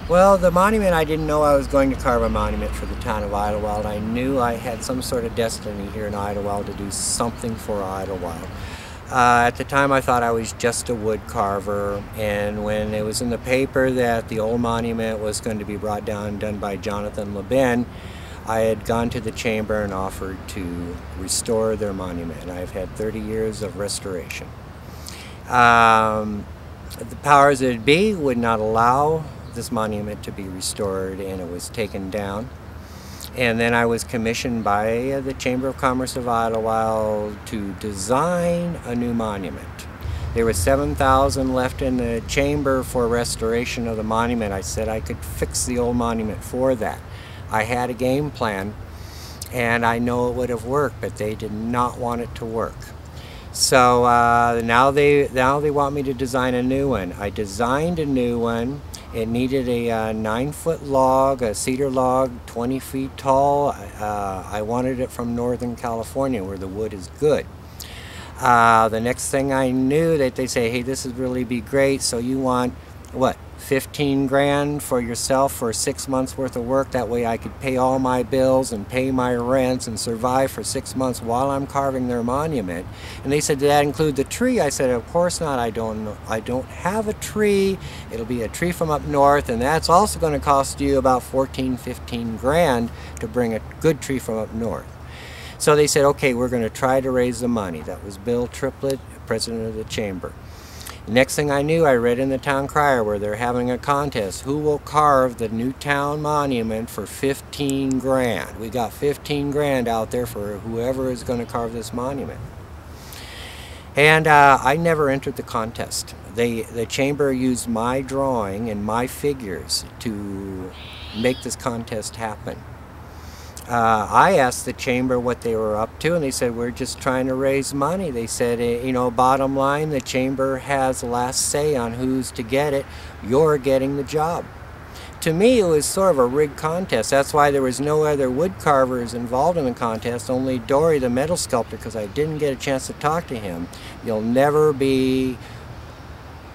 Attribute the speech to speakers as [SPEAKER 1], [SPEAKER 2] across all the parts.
[SPEAKER 1] Well, the monument, I didn't know I was going to carve a monument for the town of Idyllwild. I knew I had some sort of destiny here in Idyllwild to do something for Idyllwild. At the time, I thought I was just a wood carver, and when it was in the paper that the old monument was going to be brought down, done by Jonathan Lebin, I had gone to the chamber and offered to restore their monument. I've had 30 years of restoration. The powers that be would not allow this monument to be restored, and it was taken down. And then I was commissioned by the Chamber of Commerce of Idyllwild to design a new monument. There was $7,000 left in the chamber for restoration of the monument. I said I could fix the old monument for that. I had a game plan, and I know it would have worked, but they did not want it to work. So now they want me to design a new one. I designed a new one. It needed a 9-foot log, a cedar log, 20 feet tall. I wanted it from Northern California, where the wood is good. The next thing I knew, that they say, hey, this would really be great. So you want, what, 15 grand for yourself for 6 months worth of work? That way I could pay all my bills and pay my rents and survive for 6 months while I'm carving their monument. And they said, did that include the tree? I said, of course not. I don't have a tree. It'll be a tree from up north, and that's also going to cost you about 14, 15 grand to bring a good tree from up north. So they said, okay, we're going to try to raise the money. That was Bill Triplett, president of the chamber. Next thing I knew, I read in the town crier where they're having a contest. Who will carve the new town monument for 15 grand? We got 15 grand out there for whoever is going to carve this monument. And I never entered the contest. The chamber used my drawing and my figures to make this contest happen. I asked the chamber what they were up to, and they said, we're just trying to raise money. They said, you know, bottom line, the chamber has the last say on who's to get it. You're getting the job. To me, it was sort of a rigged contest. That's why there was no other wood carvers involved in the contest, only Dory, the metal sculptor, because I didn't get a chance to talk to him. You'll never be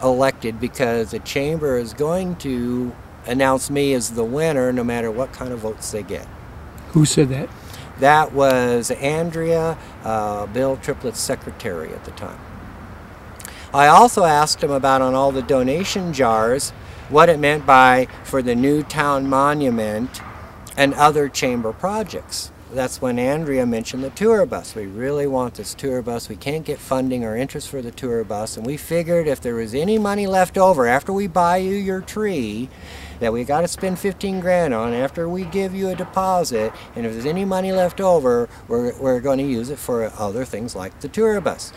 [SPEAKER 1] elected because the chamber is going to announce me as the winner no matter what kind of votes they get.
[SPEAKER 2] Who said that?
[SPEAKER 1] That was Andrea, Bill Triplett's secretary at the time. I also asked him about, on all the donation jars, what it meant by for the new town monument and other chamber projects. That's when Andrea mentioned the tour bus. We really want this tour bus. We can't get funding or interest for the tour bus, and we figured if there was any money left over after we buy you your tree, that we got to spend 15 grand on after we give you a deposit, and if there's any money left over, we're going to use it for other things like the tour bus.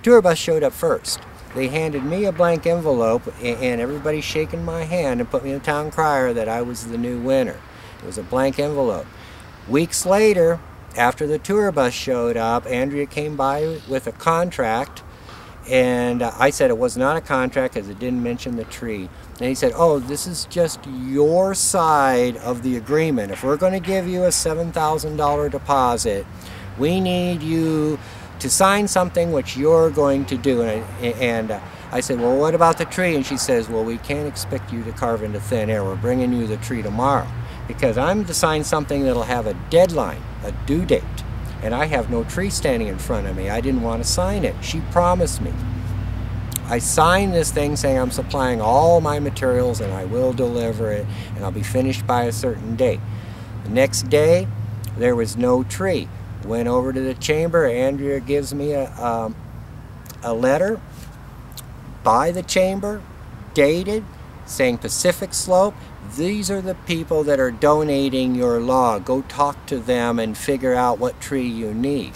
[SPEAKER 1] Tour bus showed up first. They handed me a blank envelope, and everybody shaking my hand and put me in the town crier that I was the new winner. It was a blank envelope. Weeks later, after the tour bus showed up, Andrea came by with a contract, and I said it was not a contract because it didn't mention the tree. And he said, oh, this is just your side of the agreement. If we're going to give you a $7,000 deposit, we need you to sign something which you're going to do. And I said, well, what about the tree? And she says, well, we can't expect you to carve into thin air. We're bringing you the tree tomorrow because I'm to sign something that'll have a deadline, a due date. And I have no tree standing in front of me. I didn't want to sign it. She promised me. I signed this thing saying I'm supplying all my materials and I will deliver it and I'll be finished by a certain date. The next day, there was no tree. Went over to the chamber. Andrea gives me a letter by the chamber, dated, saying Pacific Slope. These are the people that are donating your log. Go talk to them and figure out what tree you need.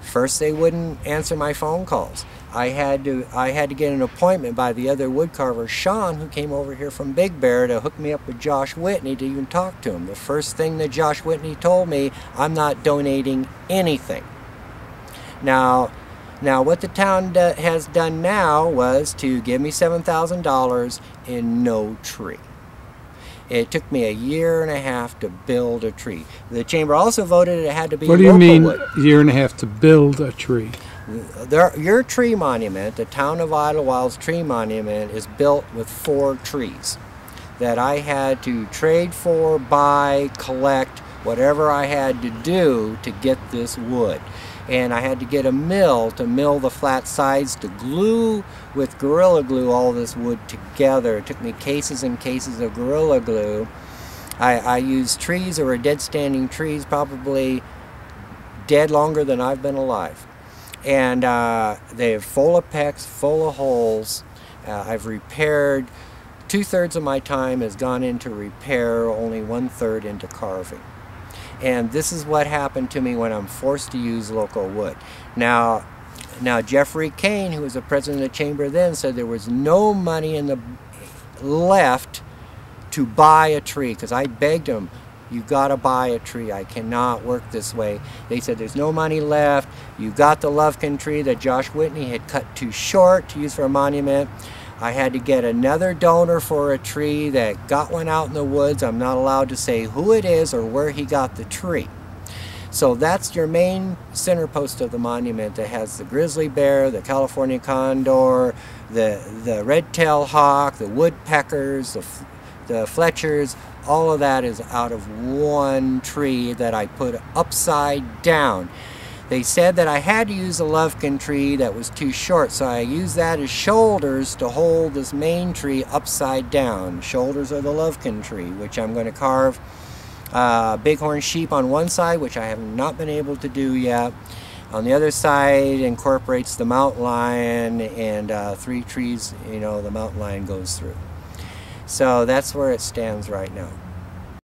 [SPEAKER 1] First, they wouldn't answer my phone calls. I had to get an appointment by the other woodcarver, Sean, who came over here from Big Bear to hook me up with Josh Whitney to even talk to him. The first thing that Josh Whitney told me, I'm not donating anything. Now what the town has done now was to give me $7,000 in no tree. It took me a year and a half to build a tree. The chamber also voted it had to be local wood.
[SPEAKER 2] What do you mean, a year and a half to build a tree?
[SPEAKER 1] Your tree monument, the town of Idyllwild's tree monument, is built with 4 trees. that I had to trade for, buy, collect, whatever I had to do to get this wood. And I had to get a mill to mill the flat sides to glue with Gorilla Glue all this wood together. It took me cases and cases of Gorilla Glue. I used trees that were dead standing trees, probably dead longer than I've been alive. And they're full of pecks, full of holes. I've repaired. 2/3 of my time has gone into repair, only 1/3 into carving. And this is what happened to me when I'm forced to use local wood. Now Jeffrey Kane, who was the president of the chamber then, said there was no money left to buy a tree, because I begged him, you gotta buy a tree, I cannot work this way. They said there's no money left, you got the Lovekin tree that Josh Whitney had cut too short to use for a monument. I had to get another donor for a tree that got one out in the woods. I'm not allowed to say who it is or where he got the tree. So that's your main center post of the monument that has the grizzly bear, the California condor, the red-tailed hawk, the woodpeckers, the Fletchers. All of that is out of one tree that I put upside down. They said that I had to use a Lovekin tree that was too short, so I used that as shoulders to hold this main tree upside down. Shoulders of the Lovekin tree, which I'm going to carve bighorn sheep on one side, which I have not been able to do yet. On the other side incorporates the mountain lion, and 3 trees, the mountain lion goes through. So that's where it stands right now.